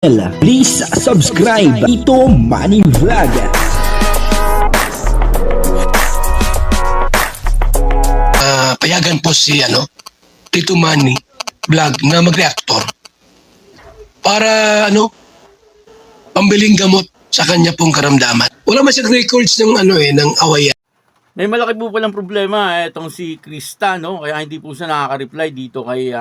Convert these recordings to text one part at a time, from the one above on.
Please subscribe Ito Money Vlog. Payagan po si Tito Manny Vlog na mag-reactor para pambiling gamot sa kanya pong karamdaman. Wala man siyang records ng ng awayan. May malaki po palang problema itong si Krista, no? Kaya hindi po siya nakaka-reply dito kay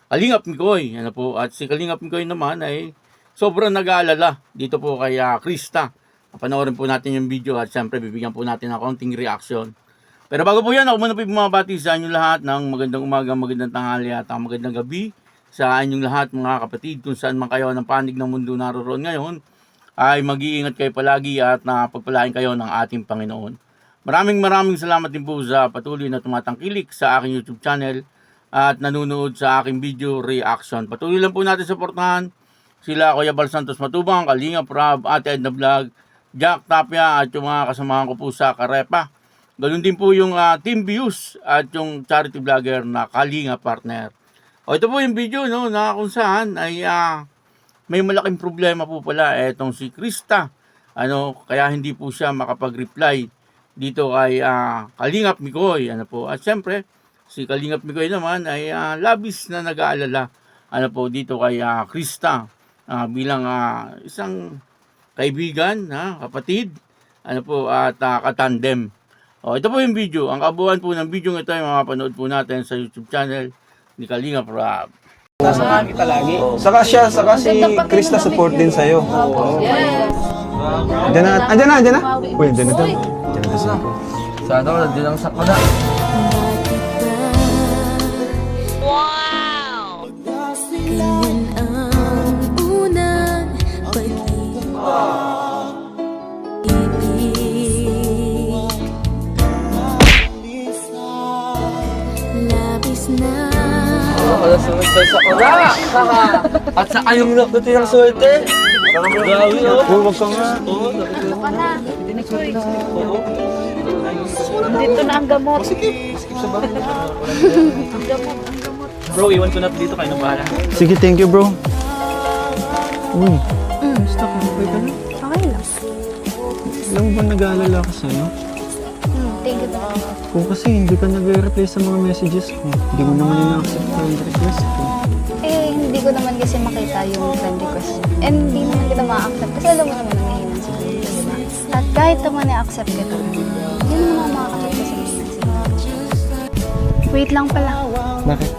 Kalingap Mikoy. At si Kalingap Mikoy naman ay sobrang nag-aalala dito po kay Krista. Panoorin po natin yung video at siyempre bibigyan po natin ng konting reaction. Pero bago po yan, ako muna po bumabati sa inyo lahat ng magandang umaga, magandang tanghali at magandang gabi sa inyong lahat mga kapatid. Kung saan man kayo ng panig ng mundo naroon ngayon, ay mag-iingat kayo palagi at napagpalain kayo ng ating Panginoon. Maraming salamat din po sa patuloy na tumatangkilik sa aking YouTube channel at nanonood sa aking video reaction. Patuloy lang po natin suportahan sila Kuya Bal Santos Matubang, Kalingap Rob, Ate Edna Vlog, Jack Tapia at yung mga kasamahan ko po sa Karepa. Ganun din po yung Team Views at yung charity vlogger na Kalinga Partner. Ito po yung video na kung saan ay may malaking problema po pala etong si Krista. Kaya hindi po siya makapag-reply dito kay Kalingap Mikoy. At siyempre, si Kalingap Mikoy naman ay labis na nag-aalala dito kay Krista bilang isang kaibigan, kapatid, at katandem. Ito po yung video. Ang kabuuan po ng video ito ay mapapanood po natin sa YouTube channel ni Kalingap Rob. Nasamahan kita lagi. Saka si Krista support din sa'yo. Andiyan na. Uy, andiyan na. Sana ko nandiyan ang sakuna. Ganyan ang unang pag-ibig. Labis na Wala sunod tayo sa sakuna. At saka yung nakuti ng swerte. Grabe Huwag ka nga. Dito na ang gamot. Bro, iwan ko na dito kayo ng bahala. Sige, thank you, bro. Uy, Okay lang. alam mo ba nag-aalala ka sa'yo? Thank you talaga. Kung kasi hindi ka nag-reply sa mga messages ko, hindi mo naman ina-accept na yung request ko. Hindi ko naman kasi makita yung friend request. And hindi naman kita ma-accept kasi alam mo naman na may hinang siguro, di ba? At kahit naman i-accept kita, hindi naman makakakita sa message. Wait lang pala. Bakit?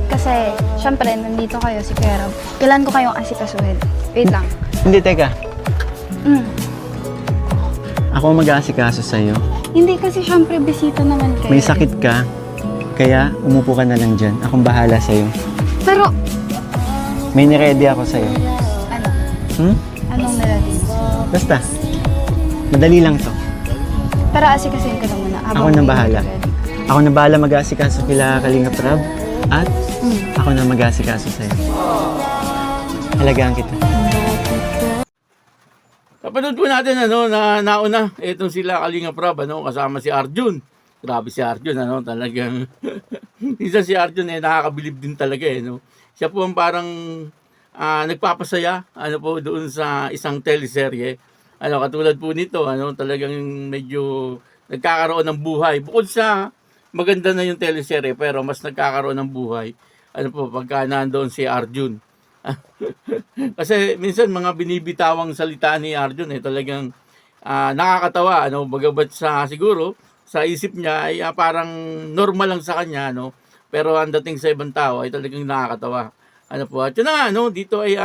Kasi, syempre, nandito kayo si Kuya Rob. Kailan ko kayong asikasuhin? Wait lang. Hindi, teka. Mm. Ako ang mag-aasikaso sa'yo. Hindi kasi syempre bisita naman kayo. May sakit ka, kaya umupo ka na lang dyan. Akong bahala sa'yo. Pero, May niready ako sa'yo. ano? Anong nilagay mo? Basta, madali lang to. Pero asikasuhin ka na muna. Ako na bahala. Ako na bahala mag-aasikaso kila Kalingap Rob at ako na mag-aasikaso sa'yo. Halagaan kita. Kapanood po natin na nauna itong sila Kalingap Rob kasama si Arjun. Grabe si Arjun talagang isa si Arjun nakakabilib din talaga Siya po ang parang nagpapasaya po doon sa isang teleserye. Katulad po nito talagang medyo nagkakaroon ng buhay. Bukod sa maganda na yung teleserye pero mas nagkakaroon ng buhay pagka nandoon si Arjun. Kasi minsan mga binibitawang salita ni Arjun talagang nakakatawa bagamat siguro sa isip niya ay parang normal lang sa kanya pero ang dating sa ibang tao ay talagang nakakatawa. At yun na dito ay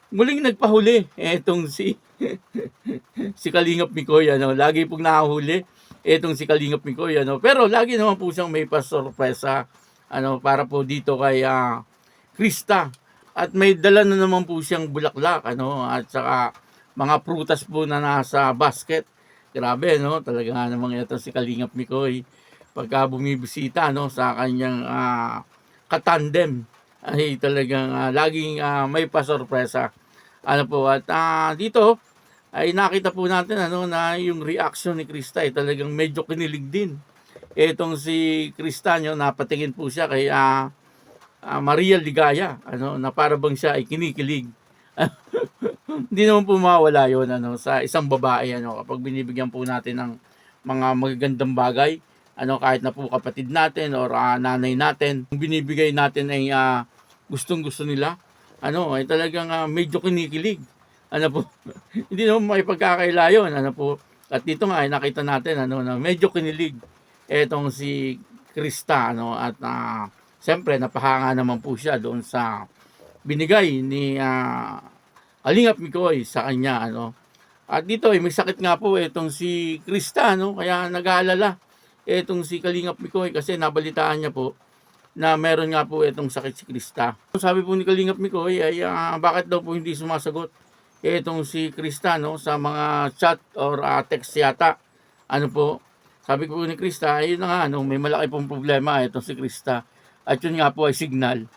muling nagpahuli etong si si Kalingap Mikoy lagi pong nakahuli etong si Kalingap Mikoy pero lagi naman po siyang may pasorpresa para po dito kay Krista. At may dala na naman po siyang bulaklak at saka mga prutas po na nasa basket. Grabe talaga namang ito si Kalingap Mikoy pagka bumibisita sa kanyang katandem ay talagang laging may pasorpresa. At dito ay nakita po natin na yung reaction ni Krista ay talagang medyo kinilig din. Etong si Krista napatingin po siya kay Maria Ligaya, na para bang siya ay kinikilig. Hindi naman po mawala yun ano, sa isang babae ano, kapag binibigyan po natin ng mga magagandang bagay, ano, kahit na po kapatid natin or nanay natin, yung binibigay natin ay gustong-gusto nila, ano, ay talagang medyo kinikilig. Ano po, hindi naman may pagkakaila yun, ano po. At dito nga ay nakita natin ano, na medyo kinilig etong si Krista, ano, at siyempre napahanga naman po siya doon sa binigay ni Kalingap Mikoy sa kanya, ano. At dito may sakit nga po itong si Krista, no, kaya nag-aalala itong si Kalingap Mikoy kasi nabalitaan niya po na meron nga po itong sakit si Krista. Sabi po ni Kalingap Mikoy ay bakit daw po hindi sumasagot itong si Krista, no, sa mga chat or text yata. Ano po, sabi ko po ni Krista, ayun na nga, no, may malaki pong problema itong si Krista. At yun nga po ay signal.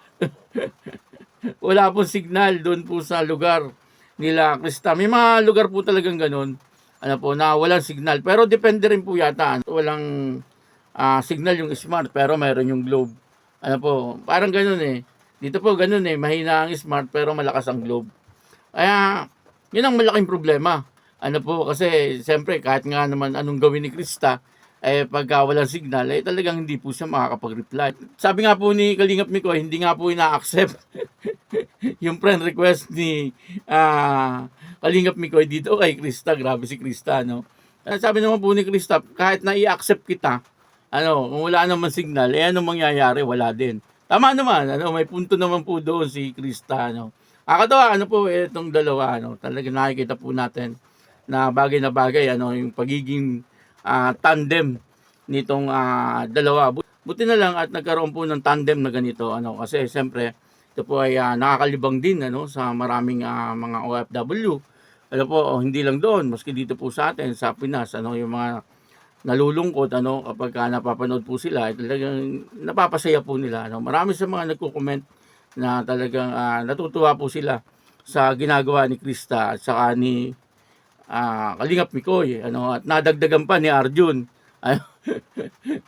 Wala pong signal doon po sa lugar nila Krista. May mga lugar po talagang ganun, ano po, na walang signal. Pero depende rin po yata. Walang signal yung smart pero meron yung globe. Ano po, parang ganun eh. Dito po ganun eh, mahina ang smart pero malakas ang globe. Kaya, yun ang malaking problema. Ano po, kasi siyempre kahit nga naman anong gawin ni Krista, pagka walang signal, talagang hindi po siya makakapag-reply. Sabi nga po ni Kalingap Mikoy, hindi nga po ina-accept yung friend request ni Kalingap Mikoy dito kay Krista. Grabe si Krista, no? Sabi naman po ni Krista, kahit na i-accept kita, ano, kung wala naman signal, anong mangyayari? Wala din. Tama naman, ano, may punto naman po doon si Krista, no? Kakatawa, ano po, itong dalawa, ano, talaga nakikita po natin na bagay, ano, yung pagiging tandem nitong dalawa. Buti na lang at nagkaroon po ng tandem na ganito, ano, kasi siyempre ito po ay nakakalibang din, ano, sa maraming mga OFW. Ano po, hindi lang doon, maski dito po sa atin sa Pinas, ano, yung mga nalulungkot, ano, kapag napapanood po sila, talagang napapasaya po nila, ano. Marami sa mga nagko-comment na talagang natutuwa po sila sa ginagawa ni Krista at saka ni Kalingap Mikoy, ano, at nadagdagan pa ni Arjun.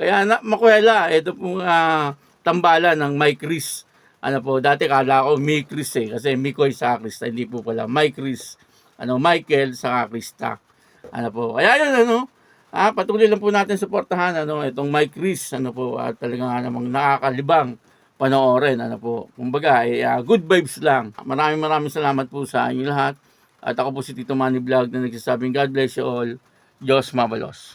Kaya makuwela, ito pong tambalan ng Mike Chris. Ano po, dati kala ko Mike Chris kasi Mikoy sa Krista, hindi po pala Mike Chris. Ano, Michael sa Krista. Ano po, kaya yun, ano, patuloy lang po natin suportahan, ano, itong Mike Chris, ano po, at talagang namang nakakalibang panoorin, ano po. Kumbaga, good vibes lang. Maraming salamat po sa inyo lahat. At ako po si Tito Manny Vlog na nagsasabing God bless you all. Diyos mabalos.